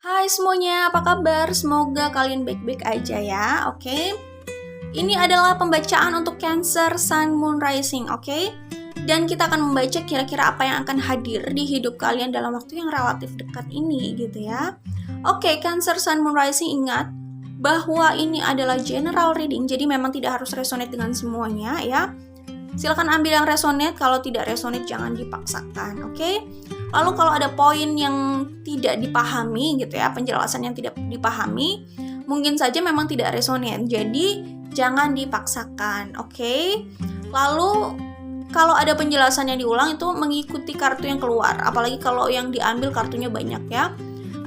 Hai semuanya, apa kabar? Semoga kalian baik-baik aja ya, oke? Ini adalah pembacaan untuk Cancer, Sun, Moon, Rising, oke? Dan kita akan membaca kira-kira apa yang akan hadir di hidup kalian dalam waktu yang relatif dekat ini, gitu ya. Oke, Cancer, Sun, Moon, Rising, ingat bahwa ini adalah general reading, jadi memang tidak harus resonate dengan semuanya ya. Silakan ambil yang resonate, kalau tidak resonate jangan dipaksakan, oke? Lalu kalau ada poin yang tidak dipahami gitu ya, penjelasan yang tidak dipahami, mungkin saja memang tidak resonate. Jadi jangan dipaksakan, oke? Lalu kalau ada penjelasan yang diulang itu mengikuti kartu yang keluar, apalagi kalau yang diambil kartunya banyak ya.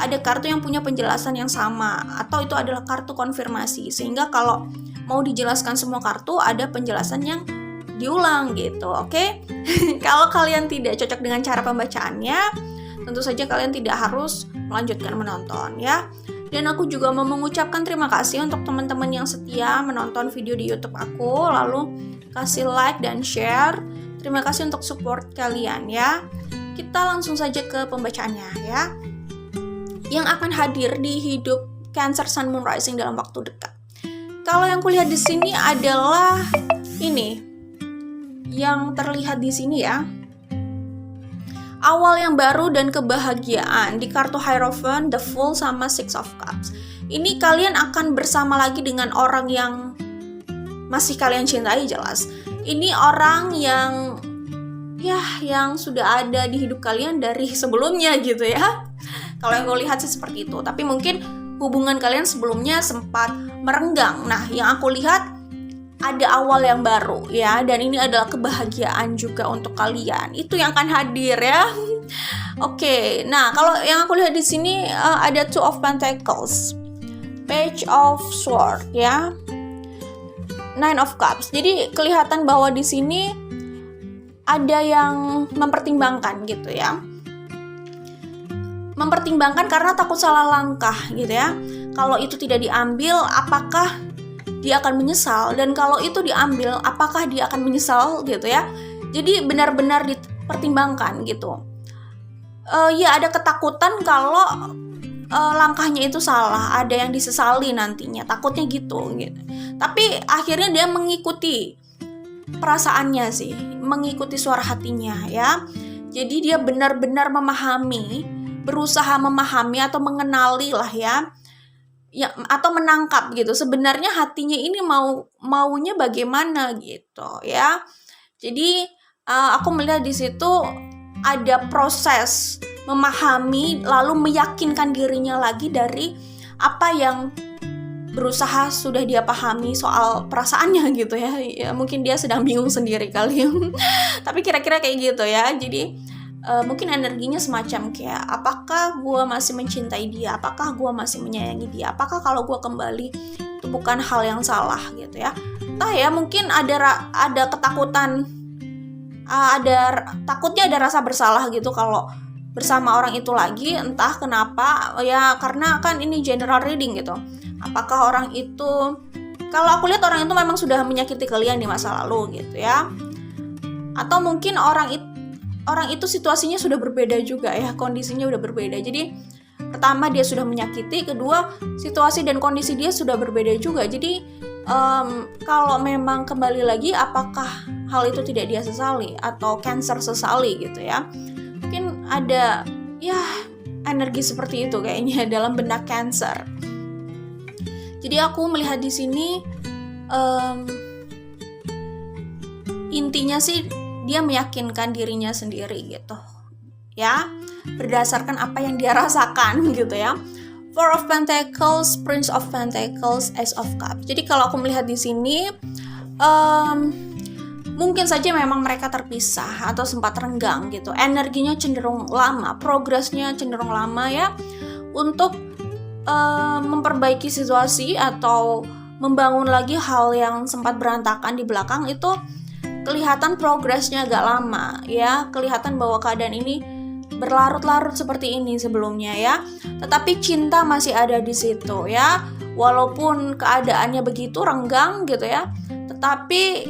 Ada kartu yang punya penjelasan yang sama atau itu adalah kartu konfirmasi, sehingga kalau mau dijelaskan semua kartu ada penjelasan yang diulang gitu, oke? Kalau kalian tidak cocok dengan cara pembacaannya, tentu saja kalian tidak harus melanjutkan menonton ya. Dan aku juga mau mengucapkan terima kasih untuk teman-teman yang setia menonton video di YouTube aku, lalu kasih like dan share. Terima kasih untuk support kalian ya. Kita langsung saja ke pembacaannya ya. Yang akan hadir di hidup Cancer, Sun, Moon, Rising dalam waktu dekat. Kalau yang kulihat di sini adalah ini. Yang terlihat di sini ya, awal yang baru dan kebahagiaan di kartu Hierophant, The Fool sama Six of Cups. Ini kalian akan bersama lagi dengan orang yang masih kalian cintai jelas. Ini orang yang sudah ada di hidup kalian dari sebelumnya gitu ya. Kalau yang gue lihat sih seperti itu. Tapi mungkin hubungan kalian sebelumnya sempat merenggang. Nah, yang aku lihat ada awal yang baru ya, dan ini adalah kebahagiaan juga untuk kalian. Itu yang akan hadir ya. Oke, nah kalau yang aku lihat di sini ada Two of Pentacles, Page of Sword ya, Nine of Cups. Jadi kelihatan bahwa di sini ada yang mempertimbangkan gitu ya. Mempertimbangkan karena takut salah langkah gitu ya. Kalau itu tidak diambil, apakah dia akan menyesal, dan kalau itu diambil apakah dia akan menyesal gitu ya. Jadi benar-benar dipertimbangkan gitu. Ya ada ketakutan kalau langkahnya itu salah, ada yang disesali nantinya, takutnya gitu. Tapi akhirnya dia mengikuti perasaannya sih, mengikuti suara hatinya ya. Jadi dia benar-benar memahami, berusaha memahami atau mengenali lah ya, atau menangkap gitu sebenarnya hatinya ini maunya bagaimana gitu ya. Jadi aku melihat di situ ada proses memahami lalu meyakinkan dirinya lagi dari apa yang berusaha sudah dia pahami soal perasaannya gitu ya. Ya mungkin dia sedang bingung sendiri kali. Tapi kira-kira kayak gitu ya. Jadi mungkin energinya semacam kayak, apakah gue masih mencintai dia, apakah gue masih menyayangi dia, apakah kalau gue kembali itu bukan hal yang salah gitu ya. Entah ya, mungkin ada ketakutan, takutnya ada rasa bersalah gitu kalau bersama orang itu lagi, entah kenapa ya, karena kan ini general reading gitu. Apakah orang itu, kalau aku lihat orang itu memang sudah menyakiti kalian di masa lalu gitu ya, atau mungkin orang itu situasinya sudah berbeda juga ya, kondisinya udah berbeda. Jadi pertama dia sudah menyakiti, kedua situasi dan kondisi dia sudah berbeda juga. Jadi kalau memang kembali lagi, apakah hal itu tidak dia sesali atau Cancer sesali gitu ya. Mungkin ada ya energi seperti itu kayaknya dalam benak Cancer. Jadi aku melihat di sini intinya sih dia meyakinkan dirinya sendiri gitu ya, berdasarkan apa yang dia rasakan gitu ya. Four of Pentacles, Prince of Pentacles, Ace of Cups. Jadi kalau aku melihat di sini mungkin saja memang mereka terpisah atau sempat renggang gitu. Energinya cenderung lama, progresnya cenderung lama ya, untuk memperbaiki situasi atau membangun lagi hal yang sempat berantakan di belakang. Itu kelihatan progresnya agak lama ya, kelihatan bahwa keadaan ini berlarut-larut seperti ini sebelumnya ya. Tetapi cinta masih ada di situ ya, walaupun keadaannya begitu renggang gitu ya, tetapi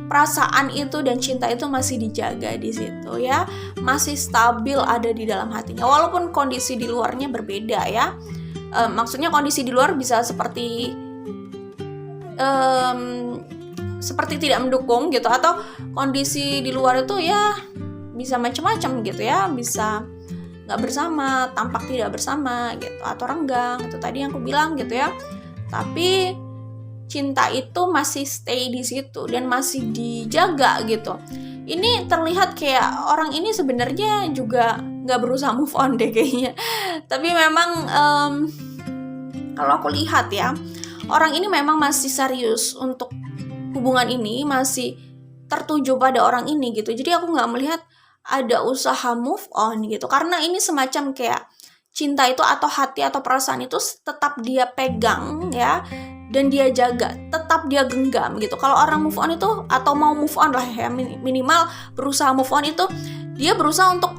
perasaan itu dan cinta itu masih dijaga di situ ya, masih stabil ada di dalam hatinya walaupun kondisi di luarnya berbeda ya. Maksudnya kondisi di luar bisa seperti tidak mendukung gitu, atau kondisi di luar itu ya bisa macam-macam gitu ya, bisa nggak bersama, tampak tidak bersama gitu, atau renggang itu tadi yang aku bilang gitu ya. Tapi cinta itu masih stay di situ dan masih dijaga gitu. Ini terlihat kayak orang ini sebenarnya juga nggak berusaha move on deh kayaknya. Tapi memang kalau aku lihat ya, orang ini memang masih serius untuk hubungan ini, masih tertuju pada orang ini gitu. Jadi aku nggak melihat ada usaha move on gitu, karena ini semacam kayak cinta itu atau hati atau perasaan itu tetap dia pegang ya, dan dia jaga, tetap dia genggam gitu. Kalau orang move on itu, atau mau move on lah ya, minimal berusaha move on itu dia berusaha untuk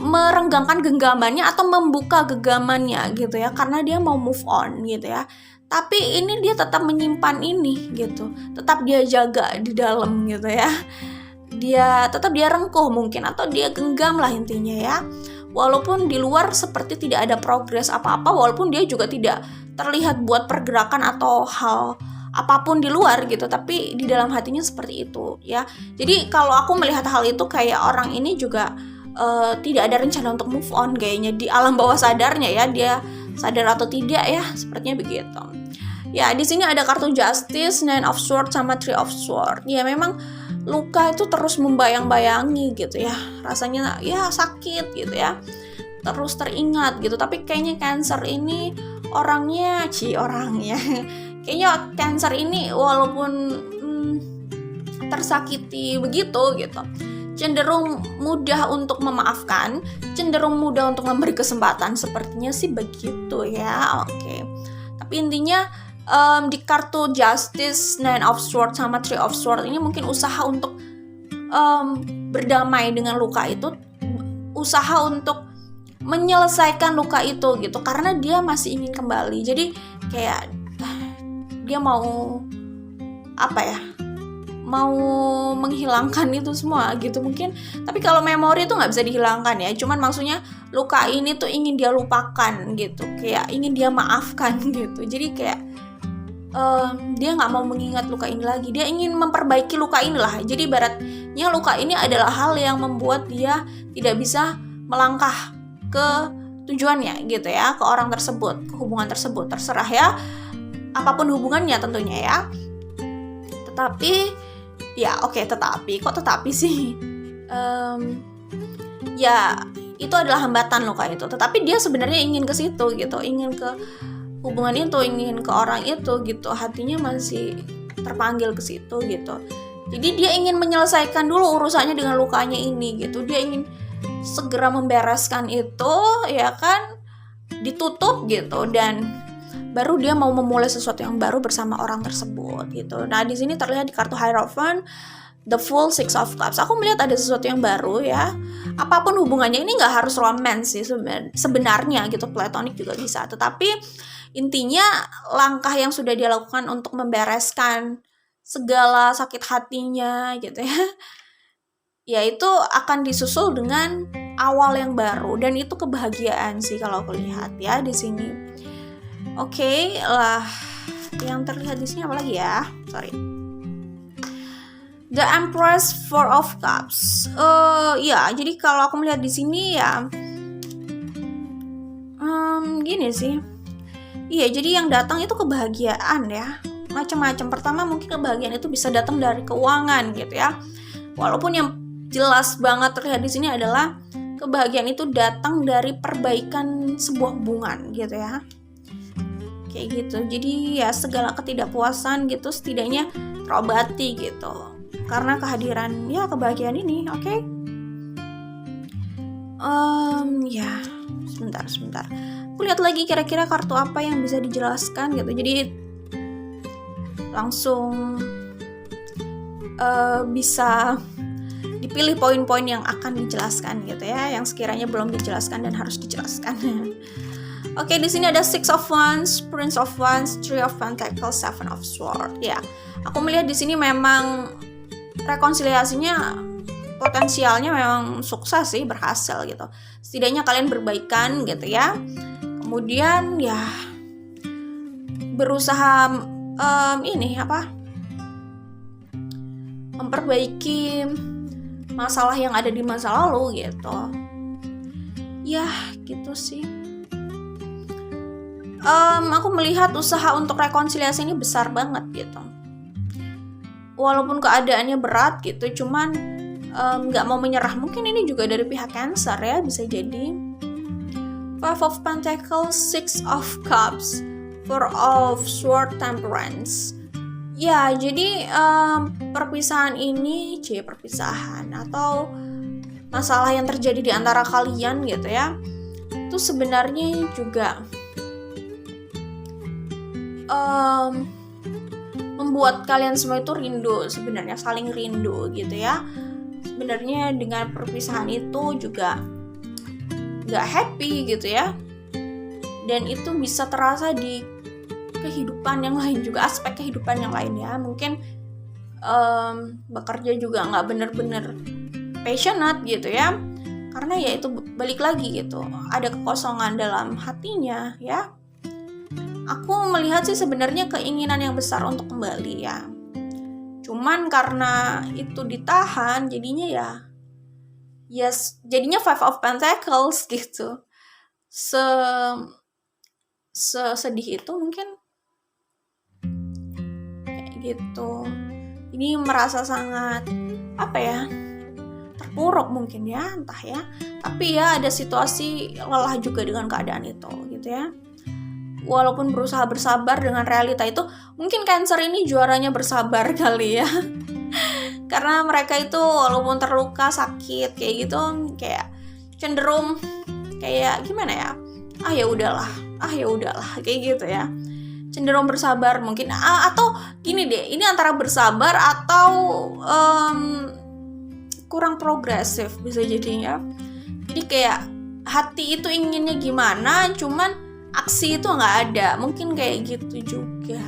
merenggangkan genggamannya atau membuka genggamannya gitu ya, karena dia mau move on gitu ya. Tapi ini dia tetap menyimpan ini gitu, tetap dia jaga di dalam gitu ya. Dia tetap dia rengkuh mungkin, atau dia genggam lah intinya ya. Walaupun di luar seperti tidak ada progres apa-apa, walaupun dia juga tidak terlihat buat pergerakan atau hal apapun di luar gitu, tapi di dalam hatinya seperti itu ya. Jadi kalau aku melihat hal itu kayak orang ini juga tidak ada rencana untuk move on kayaknya di alam bawah sadarnya ya, dia sadar atau tidak ya, sepertinya begitu. Ya, di sini ada kartu Justice, Nine of Swords sama Three of Swords. Ya memang luka itu terus membayang-bayangi gitu ya, rasanya ya sakit gitu ya, terus teringat gitu. Tapi kayaknya Cancer ini orangnya kayaknya Cancer ini walaupun tersakiti begitu gitu, cenderung mudah untuk memaafkan, cenderung mudah untuk memberi kesempatan, sepertinya sih begitu ya. Oke. Tapi intinya di kartu Justice, Nine of Swords sama Three of Swords ini mungkin usaha untuk berdamai dengan luka itu, usaha untuk menyelesaikan luka itu gitu, karena dia masih ingin kembali. Jadi kayak dia mau mau menghilangkan itu semua gitu mungkin. Tapi kalau memori itu nggak bisa dihilangkan ya, cuman maksudnya luka ini tuh ingin dia lupakan gitu, kayak ingin dia maafkan gitu. Jadi kayak dia nggak mau mengingat luka ini lagi, dia ingin memperbaiki luka inilah. Jadi ibaratnya luka ini adalah hal yang membuat dia tidak bisa melangkah ke tujuannya gitu ya, ke orang tersebut, ke hubungan tersebut, terserah ya, apapun hubungannya tentunya ya. Tetapi ya tetapi sih ya itu adalah hambatan luka itu, tetapi dia sebenarnya ingin ke situ gitu, ingin ke hubungan itu, ingin ke orang itu gitu, hatinya masih terpanggil ke situ gitu. Jadi dia ingin menyelesaikan dulu urusannya dengan lukanya ini gitu, dia ingin segera membereskan itu ya kan, ditutup gitu, dan baru dia mau memulai sesuatu yang baru bersama orang tersebut gitu. Nah di sini terlihat di kartu Hierophant, The Fool, Six of Cups. Aku melihat ada sesuatu yang baru ya. Apapun hubungannya, ini nggak harus romance sih sebenarnya gitu, platonik juga bisa. Tetapi intinya langkah yang sudah dia lakukan untuk membereskan segala sakit hatinya gitu ya, yaitu akan disusul dengan awal yang baru, dan itu kebahagiaan sih kalau aku lihat ya di sini. Oke lah, yang terlihat di sini apa lagi ya? Sorry. The Empress, Four of Cups. Ya, jadi kalau aku melihat di sini ya, gini sih. Iya, jadi yang datang itu kebahagiaan ya, macam-macam. Pertama mungkin kebahagiaan itu bisa datang dari keuangan gitu ya. Walaupun yang jelas banget terlihat di sini adalah kebahagiaan itu datang dari perbaikan sebuah hubungan gitu ya. Kayak gitu. Jadi ya segala ketidakpuasan gitu setidaknya terobati gitu, karena kehadiran ya kebahagiaan ini. Oke. Ya, sebentar. Aku lihat lagi kira-kira kartu apa yang bisa dijelaskan gitu. Jadi langsung bisa dipilih poin-poin yang akan dijelaskan gitu ya, yang sekiranya belum dijelaskan dan harus dijelaskan. Oke, di sini ada Six of Wands, Prince of Wands, Three of Pentacles, Seven of Swords. Ya, Aku melihat di sini memang rekonsiliasinya potensialnya memang sukses sih, berhasil gitu. Setidaknya kalian berbaikan gitu ya. Kemudian ya berusaha memperbaiki masalah yang ada di masa lalu gitu. Ya gitu sih. Aku melihat usaha untuk rekonsiliasi ini besar banget gitu. Walaupun keadaannya berat gitu, cuman nggak mau menyerah. Mungkin ini juga dari pihak Cancer ya, bisa jadi. Five of Pentacles, Six of Cups, Four of Swords, Temperance. Ya, jadi perpisahan ini, perpisahan atau masalah yang terjadi di antara kalian gitu ya, itu sebenarnya juga membuat kalian semua itu rindu, sebenarnya saling rindu gitu ya. Sebenarnya dengan perpisahan itu juga gak happy gitu ya, dan itu bisa terasa di kehidupan yang lain juga, aspek kehidupan yang lain ya. Mungkin bekerja juga gak bener-bener passionate gitu ya, karena ya itu balik lagi gitu, ada kekosongan dalam hatinya ya. Aku melihat sih sebenarnya keinginan yang besar untuk kembali ya, cuman karena itu ditahan jadinya jadinya Five of Pentacles gitu. Sedih itu mungkin kayak gitu. Ini merasa sangat terpuruk mungkin ya, entah ya. Tapi ya ada situasi lelah juga dengan keadaan itu gitu ya. Walaupun berusaha bersabar dengan realita itu, mungkin Cancer ini juaranya bersabar kali ya. Karena mereka itu walaupun terluka, sakit kayak gitu, kayak cenderung kayak gimana ya? Ya udahlah kayak gitu ya. Cenderung bersabar mungkin, atau gini deh, ini antara bersabar atau kurang progresif bisa jadinya. Jadi kayak hati itu inginnya gimana, cuman aksi itu nggak ada, mungkin kayak gitu juga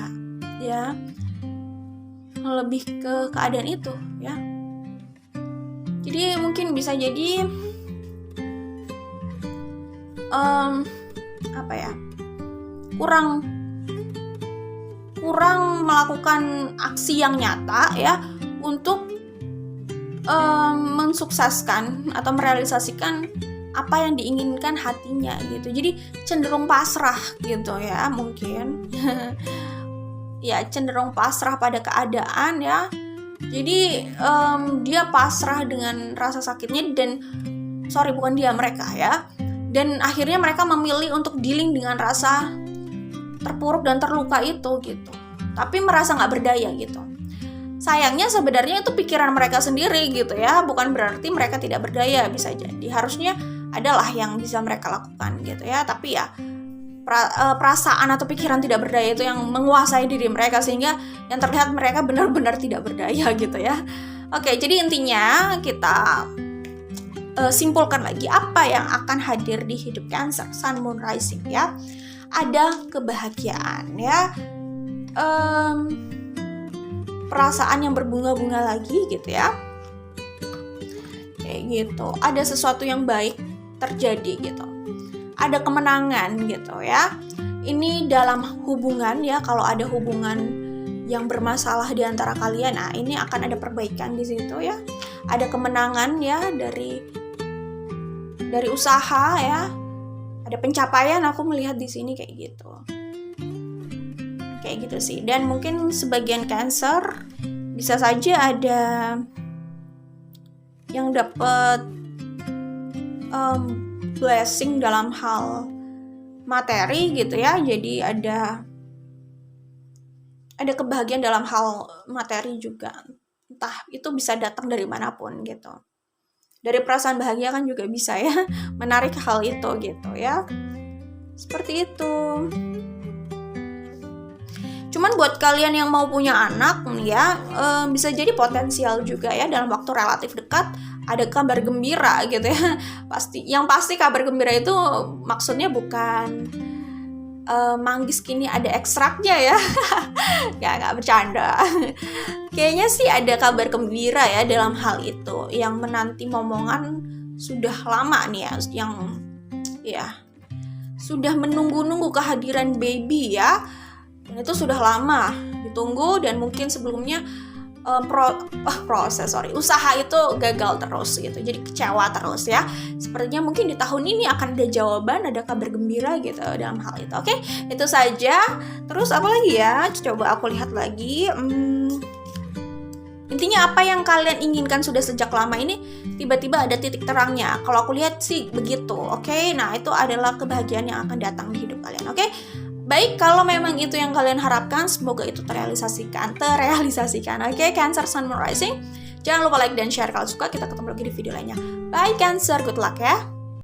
ya, lebih ke keadaan itu ya. Jadi mungkin bisa jadi kurang melakukan aksi yang nyata ya untuk mensukseskan atau merealisasikan apa yang diinginkan hatinya gitu. Jadi cenderung pasrah gitu ya mungkin. Ya cenderung pasrah pada keadaan ya. Jadi dia pasrah dengan rasa sakitnya, mereka ya. Dan akhirnya mereka memilih untuk dealing dengan rasa terpuruk dan terluka itu gitu. Tapi merasa nggak berdaya gitu. Sayangnya sebenarnya itu pikiran mereka sendiri gitu ya. Bukan berarti mereka tidak berdaya, bisa jadi. Harusnya adalah yang bisa mereka lakukan gitu ya, tapi ya perasaan atau pikiran tidak berdaya itu yang menguasai diri mereka, sehingga yang terlihat mereka benar-benar tidak berdaya gitu ya. Oke, jadi intinya kita simpulkan lagi apa yang akan hadir di hidup Cancer Sun Moon Rising ya. Ada kebahagiaan ya, perasaan yang berbunga-bunga lagi gitu ya, kayak gitu. Ada sesuatu yang baik terjadi gitu, ada kemenangan gitu ya. Ini dalam hubungan ya, kalau ada hubungan yang bermasalah di antara kalian, ini akan ada perbaikan di situ ya. Ada kemenangan ya dari usaha ya, ada pencapaian. Aku melihat di sini kayak gitu sih. Dan mungkin sebagian Cancer bisa saja ada yang dapat blessing dalam hal materi gitu ya. Jadi ada kebahagiaan dalam hal materi juga, entah itu bisa datang dari manapun gitu. Dari perasaan bahagia kan juga bisa ya menarik hal itu gitu ya, seperti itu. Cuman buat kalian yang mau punya anak ya, bisa jadi potensial juga ya dalam waktu relatif dekat ada kabar gembira gitu ya. Yang pasti kabar gembira itu maksudnya bukan manggis kini ada ekstraknya ya. Nggak bercanda. Kayaknya sih ada kabar gembira ya dalam hal itu. Yang menanti momongan sudah lama nih ya, yang ya sudah menunggu-nunggu kehadiran baby ya. Dan itu sudah lama ditunggu, dan mungkin sebelumnya usaha itu gagal terus gitu, jadi kecewa terus ya. Sepertinya mungkin di tahun ini akan ada jawaban, ada kabar gembira gitu dalam hal itu. Oke, itu saja. Terus apa lagi ya, coba aku lihat lagi. Intinya apa yang kalian inginkan sudah sejak lama ini tiba-tiba ada titik terangnya. Kalau aku lihat sih begitu. Oke, nah itu adalah kebahagiaan yang akan datang di hidup kalian. Oke, baik, kalau memang itu yang kalian harapkan, semoga itu terrealisasikan. Oke, Cancer Sun Moon Rising. Jangan lupa like dan share kalau suka. Kita ketemu lagi di video lainnya. Bye Cancer, good luck ya.